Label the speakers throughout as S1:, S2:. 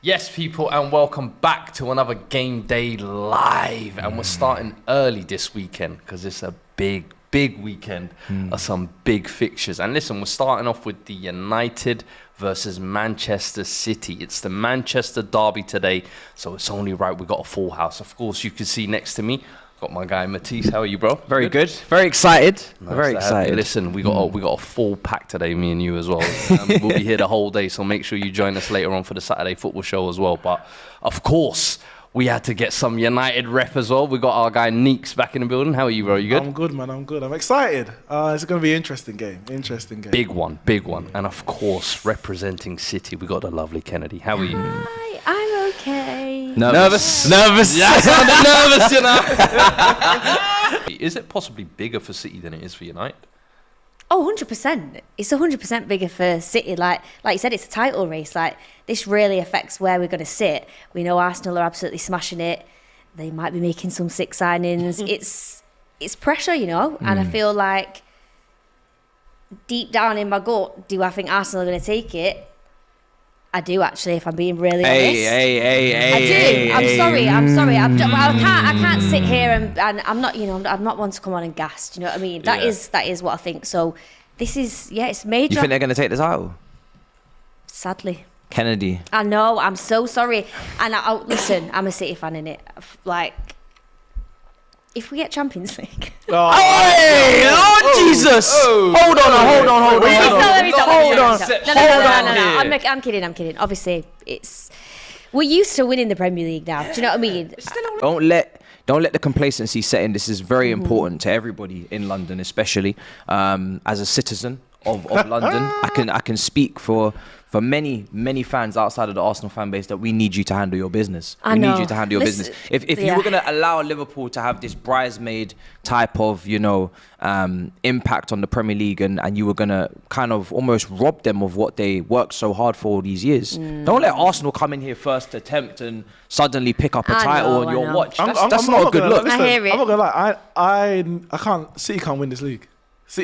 S1: Yes, people, and welcome back to another Game Day Live. And we're starting early this weekend because it's a big weekend of some big fixtures. And listen, we're starting off with the United versus Manchester City. It's the Manchester derby today, so it's only right we got a full house. Of course, you can see next to me, got my guy Matisse. How are you, bro?
S2: Very good. Very excited.
S1: Nice
S2: Very excited.
S1: Listen, we got a full pack today, me and you as well. We'll be here the whole day, so make sure you join us later on for the Saturday football show as well. But of course, we had to get some United rep as well. We got our guy Neeks back in the building. How are you, bro? You good?
S3: I'm good, man. I'm good. I'm excited. It's going to be an interesting game.
S1: Big one. And of course, representing City, we got the lovely Kennedy. How are you?
S4: Hi, I'm okay.
S2: Nervous.
S1: Yeah, I sounded nervous, you know. Is it possibly bigger for City than it is for United?
S4: Oh, 100%. It's 100% bigger for City. Like you said, it's a title race. Like, this really affects where we're going to sit. We know Arsenal are absolutely smashing it. They might be making some sick signings. It's pressure, you know. And I feel like deep down in my gut, do I think Arsenal are going to take it? I do, actually, if I'm being really honest. I do. I'm sorry. I can't sit here and I'm not, you know, I'm not one to come on and gas. Do you know what I mean? That is what I think. So this is, it's major.
S2: You think they're going to take the title?
S4: Sadly.
S2: Kennedy.
S4: I know. I'm so sorry. And listen, I'm a City fan, innit? Like, if we get Champions League.
S2: Jesus! Hold on.
S4: No. I'm kidding. Obviously, we're used to winning the Premier League now. Do you know what I mean?
S2: Don't let the complacency set in. This is very important to everybody in London, especially as a citizen of London. I can speak for many fans outside of the Arsenal fan base that we need you to handle your business. We need you to handle your business. If you were going to allow Liverpool to have this bridesmaid type of, you know, impact on the Premier League and you were going to kind of almost rob them of what they worked so hard for all these years. Don't let Arsenal come in here first attempt and suddenly pick up a title on your watch. That's not a good look.
S3: Listen,
S4: I hear it.
S3: I'm not going to lie. I can't. City can't win this league.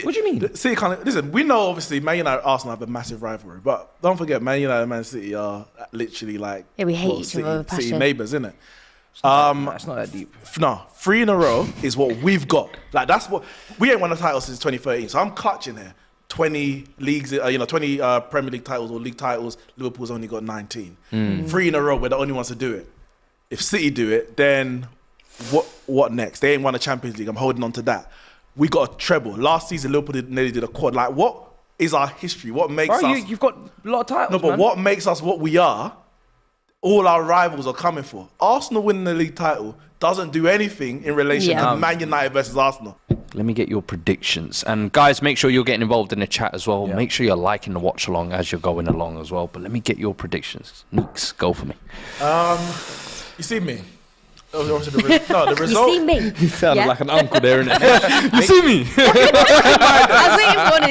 S2: What do you mean?
S3: City can't. Listen, we know obviously Man United and Arsenal have a massive rivalry, but don't forget Man United and Man City are literally like
S4: we hate each other with
S3: City
S4: passion.
S3: neighbours, isn't it?
S2: That's not that deep.
S3: No, 3 in a row is what we've got. Like, that's what we ain't won a title since 2013. So I'm clutching here. 20 leagues, 20 Premier League titles or league titles. Liverpool's only got 19. 3 in a row. We're the only ones to do it. If City do it, then what next? They ain't won a Champions League. I'm holding on to that. We got a treble. Last season, Liverpool nearly did a quad. Like, what is our history? What makes us...
S2: You've got a lot of titles,
S3: No, but
S2: man.
S3: what makes us what we are, all our rivals are coming for. Arsenal winning the league title doesn't do anything in relation to Man United versus Arsenal.
S1: Let me get your predictions. And guys, make sure you're getting involved in the chat as well.
S2: Yeah.
S1: Make sure you're liking the watch along as you're going along as well. But let me get your predictions. Neeks, go for me.
S3: You see me? The result...
S4: You see me?
S1: You sounded like an uncle there, innit?
S2: You see me?
S4: I was waiting for one of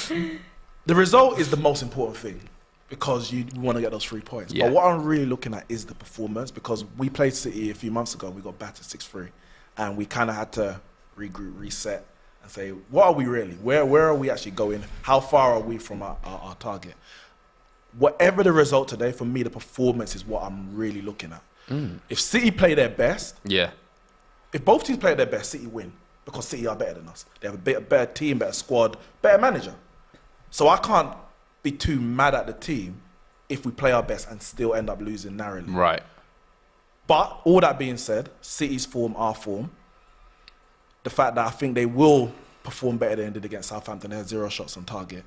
S4: these.
S3: The result is the most important thing because you want to get those 3 points.
S1: Yeah.
S3: But what I'm really looking at is the performance because we played City a few months ago and we got battered 6-3 and we kind of had to regroup, reset and say, what are we really? Where are we actually going? How far are we from our target? Whatever the result today, for me, the performance is what I'm really looking at. If City play their best, if both teams play their best, City win because City are better than us. They have a better team, better squad, better manager. So I can't be too mad at the team if we play our best and still end up losing narrowly.
S1: Right.
S3: But all that being said, City's form, our form, the fact that I think they will perform better than they did against Southampton, they had 0 shots on target.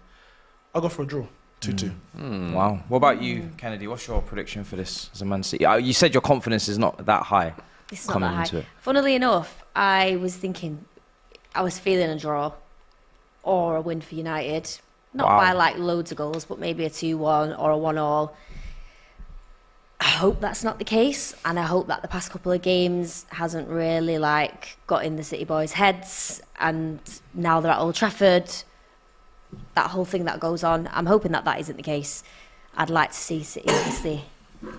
S3: I'll go for a draw. 2-2.
S2: Wow. What about you, Kennedy? What's your prediction for this as a Man City? You said your confidence is not that high.
S4: It's not
S2: coming
S4: that high.
S2: into it.
S4: Funnily enough, I was feeling a draw or a win for United. Not by like loads of goals, but maybe a 2-1 or a 1-1. I hope that's not the case, and I hope that the past couple of games hasn't really like got in the City boys' heads, and now they're at Old Trafford. That whole thing that goes on, I'm hoping that isn't the case. I'd like to see City obviously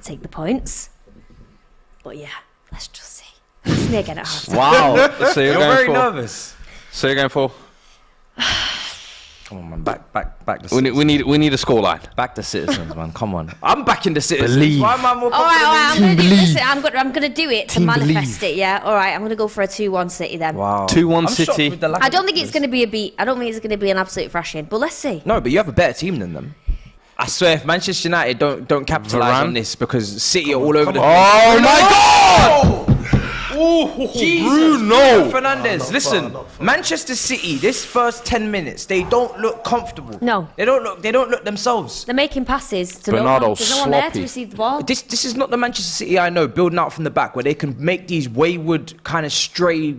S4: take the points, but yeah, let's just see. That's me again at half time.
S1: Wow. So
S2: You're
S1: going
S2: very
S1: for,
S2: nervous.
S1: So you're going for?
S2: Come on, man. Back the
S1: We need a scoreline.
S2: Back the Citizens, man. Come on. I'm backing the Citizens.
S1: Believe.
S2: Why am I more
S4: All right.
S2: confident
S4: I'm
S2: than
S4: gonna
S2: you?
S4: do, listen, I'm gonna do it to
S1: Team
S4: manifest
S1: believe.
S4: it. Yeah. All right. I'm gonna go for a 2-1 City then.
S2: Wow.
S1: 2-1
S2: I'm shocked
S1: City.
S2: with the lack
S4: I
S2: of
S4: don't think it's
S2: confidence.
S4: gonna be a beat. I don't think it's gonna be an absolute thrashing. But let's see.
S2: No, but you have a better team than them. I swear, if Manchester United don't capitalize
S1: Varane?
S2: on this because City are all over the place.
S1: Oh my God! Ooh,
S2: Jesus,
S1: Bruno!
S2: Fernandes, listen, Manchester City, this first 10 minutes, they don't look comfortable.
S4: No.
S2: They don't look themselves.
S4: They're making passes to
S1: Bernardo
S4: no one. There's no one there to
S1: sloppy.
S4: receive the ball.
S2: This is not the Manchester City I know, building out from the back, where they can make these wayward, kind of stray,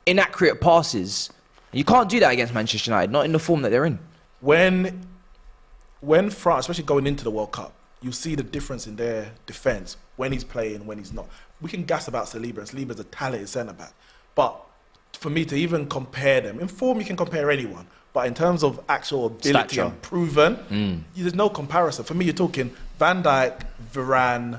S2: inaccurate passes. You can't do that against Manchester United, not in the form that they're in.
S3: When France, especially going into the World Cup, you see the difference in their defence when he's playing, when he's not. We can gas about Saliba, and Saliba's a talented centre-back. But for me to even compare them, in form you can compare anyone, but in terms of actual ability
S1: Stature.
S3: and proven, there's no comparison. For me, you're talking Van Dijk, Varane,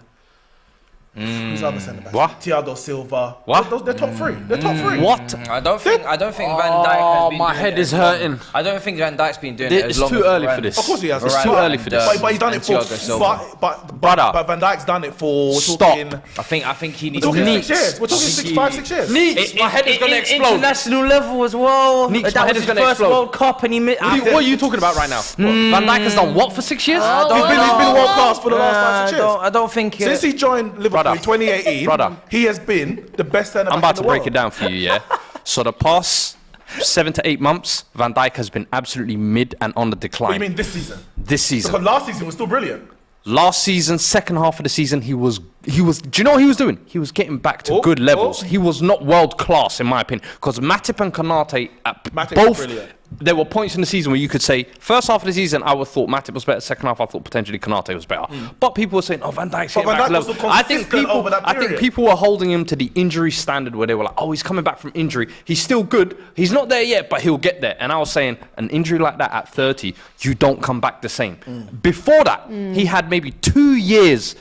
S3: who's the other centre-back?
S1: What?
S3: Thiago Silva.
S1: What?
S3: They're top three. They're top three.
S1: What?
S2: I don't think Van Dijk has been
S1: my
S2: doing
S1: head
S2: it
S1: is
S2: as long.
S1: hurting.
S2: I don't think Van Dijk's been doing it as
S1: It's
S2: long
S1: too
S2: as
S1: early
S2: Varane.
S1: for this.
S3: Of course he has.
S1: It's
S3: Varane
S1: too early for
S2: and,
S1: this.
S3: But he's done it for.
S2: Thiago Silva.
S3: But Van Dijk's done it for.
S1: Stop.
S3: We're
S2: I think he needs
S3: talking
S1: Neat.
S3: 6 years. We're talking 5-6 years.
S1: Neat. My head is going to explode.
S2: International level as well.
S1: Neeks,
S2: That
S1: my head
S2: was
S1: is
S2: his
S1: gonna
S2: first
S1: explode.
S2: World Cup and he missed.
S1: What are you talking about right now? Van Dijk has done what for 6 years?
S3: He's been world class for the last 5-6 years.
S2: I don't think.
S3: Since he joined Liverpool
S1: Brother.
S3: in 2018,
S1: Brother.
S3: he has been the best centre back
S1: I'm about
S3: in
S1: to
S3: the
S1: break
S3: world.
S1: it down for you, yeah? So the past 7 to 8 months, Van Dijk has been absolutely mid and on the
S3: What do you
S1: decline.
S3: mean this season?
S1: This season.
S3: Because last season was still brilliant.
S1: Last season, second half of the season, he was. Do you know what he was doing? He was getting back to good levels. He was not world class, in my opinion, because Matip and Konate,
S3: Matip was
S1: both.
S3: brilliant.
S1: There were points in the season where you could say, first half of the season, I would thought Matip was better. Second half, I thought potentially Konate was better. But people were saying, "Oh, Van Dijk's
S3: But
S1: getting
S3: Van
S1: back to
S3: Dijk was
S1: level."
S3: so
S1: I think
S3: consistent
S1: people.
S3: over that
S1: I think
S3: period.
S1: people were holding him to the injury standard where they were like, "Oh, he's coming back from injury. He's still good. He's not there yet, but he'll get there." And I was saying, an injury like that at 30, you don't come back the same. Before that, he had maybe 2 years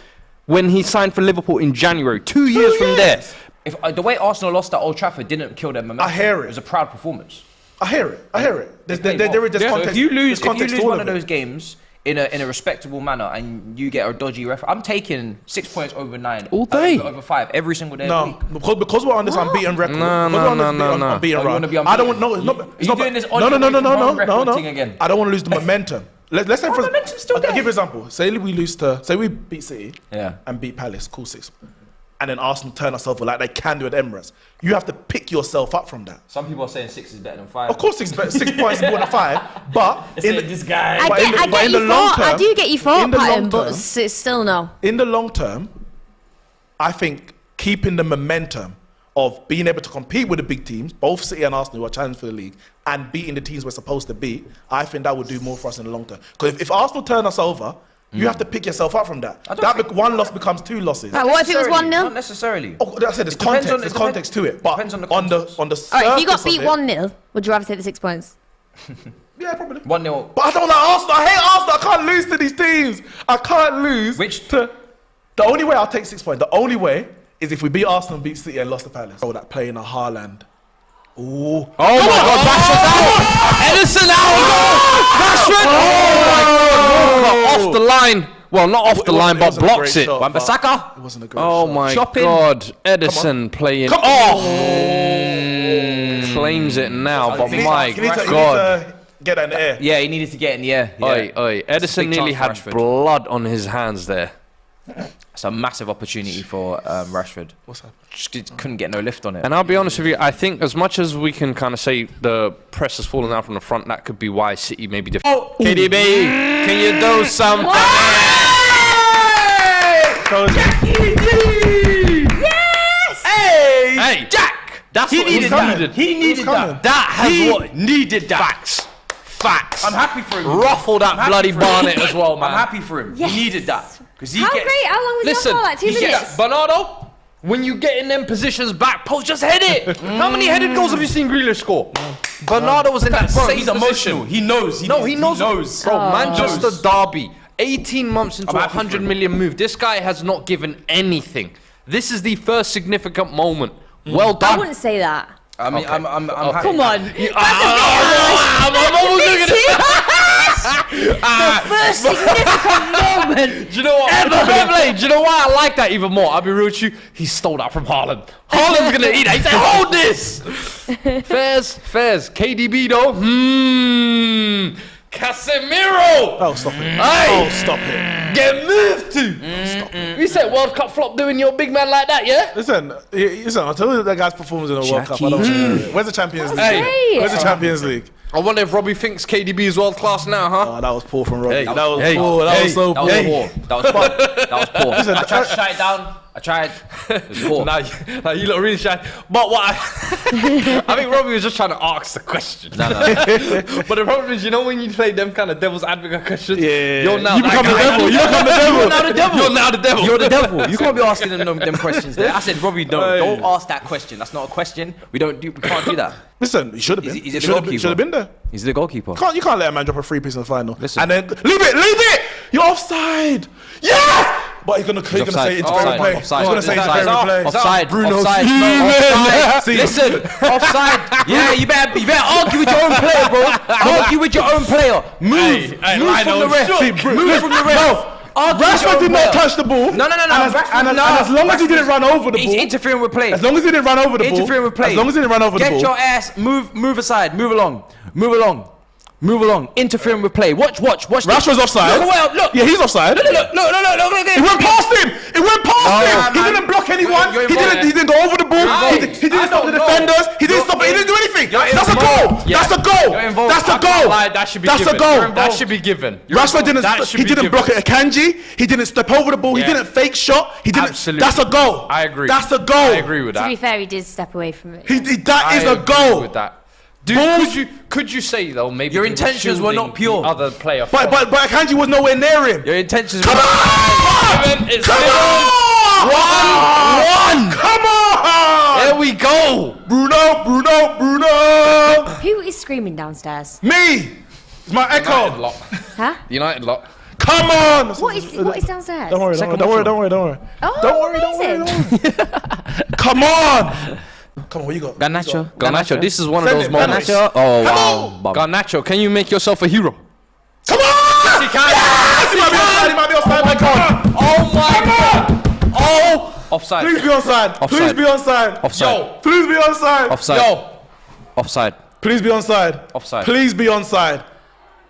S1: when he signed for Liverpool in January. 2 years from there.
S2: If the way Arsenal lost at Old Trafford didn't kill their momentum.
S3: I hear it.
S2: It was a proud performance.
S3: I hear it. There's
S2: They played
S3: there
S2: well.
S3: is
S2: So
S3: context.
S2: if you lose,
S3: there's context to all
S2: one
S3: of
S2: of
S3: it.
S2: those games in a respectable manner and you get a dodgy ref, I'm taking 6 points over 9.
S1: All day.
S2: Over 5 every single day. of the
S3: No,
S2: week.
S3: because we're on this unbeaten record.
S1: No.
S3: Unbeaten
S2: Oh, you wanna be
S3: run. I don't
S2: unbeaten?
S3: want no. It's
S2: You
S3: not.
S2: doing this on
S3: No.
S2: your way from home record thing
S3: No.
S2: again?
S3: I don't want to lose the momentum. Let's say for
S2: momentum's still
S3: I'll
S2: there.
S3: give you an example. Say we beat City.
S2: Yeah.
S3: And beat Palace. Cool 6. And then Arsenal turn us over like they can do at Emirates. You have to pick yourself up from that.
S2: Some people are saying 6 is better than 5.
S3: Of course, 6 points is more than 5. But
S2: This guy.
S4: I
S3: But
S4: get,
S3: in the-
S4: I
S3: but
S4: get
S3: in
S4: your
S3: the long
S4: thought. I
S3: term-
S4: do get your thought
S3: in the
S4: pattern,
S3: long
S4: but
S3: term-
S4: it's still no.
S3: in the long term, I think keeping the momentum of being able to compete with the big teams, both City and Arsenal who are challenging for the league, and beating the teams we're supposed to beat, I think that would do more for us in the long term. Because if Arsenal turn us over, you have to pick yourself up from that. One loss becomes 2 losses.
S4: Right, what if it was 1-0?
S2: Not necessarily.
S3: Oh, I said there's
S2: depends
S3: context.
S2: on-
S3: There's
S2: it
S3: context to it, but
S2: depends on the
S3: on the
S2: context.
S3: on the
S4: All right, if you got
S3: surface
S4: beat
S3: of it-
S4: 1-0, would you rather take the 6 points?
S3: Yeah, probably.
S2: 1-0.
S3: But I don't like Arsenal. I hate Arsenal. I can't lose to these teams. I can't lose. The only way I'll take 6 points, the only way is if we beat Arsenal and beat City and lost to Palace. Oh, that play in a Haaland. Ooh.
S1: Oh my God, Rashford out! Edison out! Rashford! Oh my God, off the line. Well, not off the line, but
S3: wasn't a
S1: blocks
S3: great
S1: it.
S3: shot, but
S2: Wan-Bissaka?
S3: It wasn't a great
S1: Oh
S3: shot.
S1: my
S2: Shopping.
S1: God, Edison playing.
S3: Come
S1: Oh, claims it now, but my
S3: You need to
S1: God.
S3: get that in the air.
S2: Yeah, he needed to get in the air. Yeah.
S1: Oi, oi. Edison
S2: Big
S1: nearly
S2: chance
S1: had
S2: for Rashford.
S1: blood on his hands there.
S2: It's a massive opportunity for Rashford.
S3: What's that?
S2: Just couldn't get no lift on it.
S1: And I'll be honest with you, I think as much as we can kind of say the press has fallen out from the front, that could be why City may be different. Oh, KDB, can you do something?
S4: Yes!
S1: Hey, Jack! That's what he
S3: needed that.
S1: needed.
S2: He needed
S3: coming?
S2: that.
S1: That has
S2: He
S1: what needed that. Facts.
S2: I'm happy for him.
S1: Ruffle that
S2: happy
S1: bloody
S2: for him.
S1: barnet as well, man.
S2: I'm happy for him.
S4: Yes.
S2: He needed that. Because he
S4: How
S2: gets...
S4: great? How long was
S1: Listen,
S4: that for? Like 2
S1: he
S4: minutes?
S1: gets Bernardo. When you get in them positions back post, just head it. How many headed goals have you seen Grealish score? Bernardo was in that same
S2: He's emotional.
S1: position.
S2: He knows.
S1: He knows. Bro, Manchester
S2: Knows.
S1: Derby, 18 months into
S2: I'm
S1: a
S2: happy for
S1: 100
S2: him.
S1: million move. This guy has not given anything. This is the first significant moment. Well
S4: I
S1: done.
S4: wouldn't say that.
S2: I mean,
S1: Okay.
S2: I'm happy.
S4: Come on.
S1: I'm almost looking
S4: The first significant moment.
S1: Do you know what? Fair play. Do you know why I like that even more? I'll be real with you. He stole that from Haaland. Haaland's gonna eat that. He said, "Hold this." Fairs. KDB though. Casemiro.
S3: Oh, stop it.
S1: Hey.
S3: Oh, stop it.
S1: Get moved to.
S3: Stop it.
S1: You said World Cup flop doing your big man like that, yeah?
S3: Listen, I'll tell you that guy's performance in the World Cup. I don't know. Where's the Champions League?
S1: Hey.
S3: Where's the Champions League?
S1: I wonder if Robbie thinks KDB is world class now, huh?
S3: Oh, that was poor from Robbie.
S1: Hey.
S3: That was
S1: Hey.
S3: poor. That
S1: Hey.
S3: was so
S2: That
S3: poor.
S2: was poor. That was poor. That was poor.
S3: Listen,
S2: I tried to shut it down. I tried. It was poor.
S1: Now you look really shy. But what I think Robbie was just trying to ask the question.
S2: No.
S1: But the problem is, you know, when you play them kind of devil's advocate questions,
S3: Yeah.
S1: you're now
S3: You
S1: that
S3: become the
S1: guy.
S3: devil. You become the devil.
S2: You're now the devil.
S1: You're now the devil.
S2: You're the devil. You can't be asking them questions there. I said, Robbie, don't ask that question. That's not a question. We can't do that.
S3: Listen, he should have been.
S2: He's the
S3: Should
S2: goalkeeper.
S3: have been there.
S2: He's the goalkeeper.
S3: You can't let a man drop a free piece in the final.
S2: Listen.
S3: And then leave it. You're offside. Yes. But he's gonna say
S2: Offside.
S3: interfering play.
S2: Offside.
S3: He's gonna say
S2: Offside.
S3: interfering play.
S2: Offside.
S3: Bruno's
S2: Offside.
S3: fuming.
S2: Offside.
S3: See,
S2: Listen, offside. Yeah, you better argue with your own player, bro. Argue with your own player. Move from the ref. Move from the ref.
S3: Rashford did not touch the ball.
S2: No.
S3: And as long as he didn't run over the
S2: He's
S3: ball.
S2: interfering with play.
S3: As long as he didn't run over the ball.
S2: Interfering with play.
S3: As long as he didn't run over the
S2: Get
S3: ball.
S2: your ass. Move aside. Move along. Interfering with play. Watch.
S3: Rashford's offside.
S2: Look.
S3: Yeah, he's offside.
S2: Look.
S3: It went past him. He didn't block anyone.
S2: You're
S3: He didn't go over the ball.
S2: Right.
S3: He didn't stop the defenders. He didn't stop it. He didn't do anything. That's a goal.
S1: Yeah.
S3: That's a goal.
S2: You're involved.
S3: That's a
S1: I can't
S3: goal.
S1: lie, that should be
S3: That's
S1: given.
S3: a goal.
S1: That should be given.
S3: Rashford didn't.
S1: That should
S3: He
S1: be
S3: didn't
S1: given.
S3: block it. Akanji. He didn't step over the ball. He
S1: Yeah.
S3: didn't fake shot. He didn't.
S1: Absolutely.
S3: That's a goal.
S1: I agree.
S3: That's a goal.
S1: I agree with
S4: To be
S1: that.
S4: fair, he did step away from it.
S3: That is
S1: I
S3: a
S1: agree
S3: goal.
S1: with that. Dude,
S3: Balls-
S1: could you say though maybe
S2: Your
S1: he was
S2: intentions were
S1: shielding
S2: not pure.
S1: the other player?
S3: But Akanji was nowhere near him.
S2: Your intentions.
S3: Come on!
S1: It's
S3: Come on! 1-1! Come on!
S1: There we go.
S3: Bruno!
S4: Who is screaming downstairs?
S3: Me! It's my
S1: United
S3: echo.
S1: lot.
S4: Huh?
S1: United lot.
S3: Come on!
S4: What is downstairs?
S3: Don't worry.
S4: Oh, amazing.
S3: Come on! Come on, what you got?
S1: Garnacho, this is one of
S3: Send
S1: those
S3: it,
S1: moments.
S2: Garnacho. Oh wow.
S1: Garnacho, can you make yourself a hero?
S3: Come on!
S1: Yes, he can.
S3: Yes! He might be offside.
S1: Oh my god. Oh my god. Oh.
S2: Offside.
S3: Please be onside. Please be onside.
S2: Offside.
S1: Yo.
S3: Please be onside.
S2: Offside.
S1: Yo.
S2: Offside.
S3: Please be onside.
S2: Offside.
S3: Please be onside.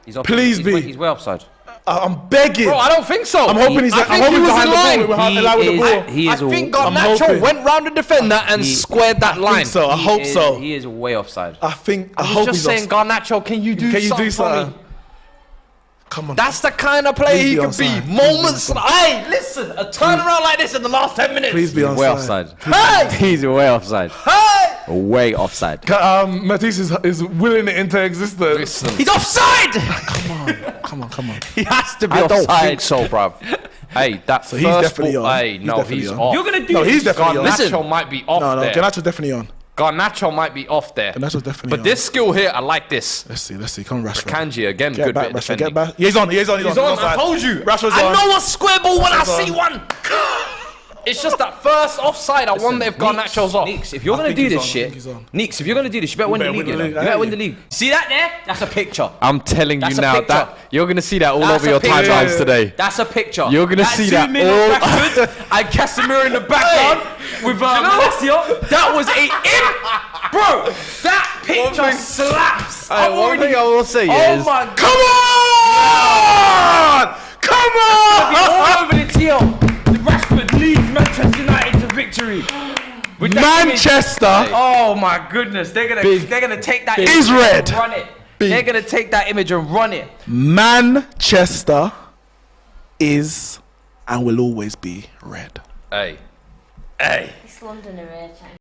S2: He's off-
S3: Please
S2: he's
S3: be.
S2: way- He's way offside.
S3: I'm begging.
S1: Bro, I don't think so.
S3: I'm hoping he's.
S1: I
S3: I'm
S1: think
S3: hoping
S1: he was
S3: behind
S1: in
S3: the
S1: line.
S3: ball. Behind the line with the ball.
S2: He
S1: I
S2: is.
S1: think
S3: I'm
S1: Garnacho
S3: hoping.
S1: went round the defender and
S2: He-
S1: squared that
S3: I
S1: line.
S3: think so. I hope so.
S2: He is way offside.
S3: I
S1: I
S3: hope
S1: was just
S3: he's
S1: saying, Garnacho, can you do
S3: Can you
S1: something
S3: do
S1: for me?
S3: something? Come on.
S1: That's the kind of player
S3: Please
S1: he
S3: be
S1: could be.
S3: onside.
S1: Moments. Hey, listen, a turnaround like this in the last 10 minutes.
S3: Please be
S2: Way
S3: onside.
S2: offside. He's way offside.
S1: Hey!
S2: Way offside.
S3: Matisse is willing it into existence.
S1: Listen,
S2: He's offside.
S3: Come on.
S2: He has to be
S1: I
S2: offside.
S1: don't think so, bruv. Hey, that
S3: So he's
S1: first
S3: definitely
S1: ball,
S3: on.
S1: hey,
S3: He's
S1: no,
S3: definitely
S1: he's
S3: on.
S1: off.
S2: You're gonna do
S3: No,
S2: this.
S3: he's definitely on.
S1: Garnacho
S2: Listen.
S1: might be off
S3: No,
S1: there.
S3: Garnacho's definitely on.
S1: Garnacho might be off there.
S3: Garnacho's definitely
S1: But
S3: on.
S1: this skill here, I like this.
S3: Let's see. Come on, Rashford.
S1: Kanji again,
S3: Get
S1: good
S3: back,
S1: bit of
S3: Rashford.
S1: defending.
S3: Get back. Yeah, he's on.
S1: He's on. I told you.
S3: Rashford's
S1: I
S3: on.
S1: know a square ball when I
S3: Rashford's
S1: see
S3: on.
S1: one. It's just that first offside. I wonder if Garnacho's off.
S2: Neeks, if you're
S3: I
S2: gonna
S3: think
S2: do
S3: he's
S2: this
S3: on, I
S2: shit,
S3: think he's on.
S2: Neeks, if you're gonna do this, you better win the
S3: better
S2: league.
S3: win the
S2: You
S3: league.
S2: know? You better win the league. See that there? That's a picture.
S1: I'm telling you
S2: That's a
S1: now
S2: picture.
S1: that you're gonna see that all
S2: That's
S1: over
S2: a
S1: your
S2: picture.
S1: timelines today.
S2: That's a picture.
S1: You're gonna see that
S2: zoom in
S1: all-
S2: on Rashford and Casemiro in the background with Malacia. That was a bro. That picture slaps. I'm
S1: One
S2: already.
S1: thing I will say
S2: Oh
S1: is,
S2: my god.
S3: Come on!
S2: All over the TL. Rashford leads Manchester United to victory. With that image.
S3: Manchester
S2: Oh my goodness, they're gonna take that image
S3: Is red.
S2: and run it. They're gonna take that image and run it.
S3: Manchester is and will always be red.
S1: hey,
S4: It's London are chatting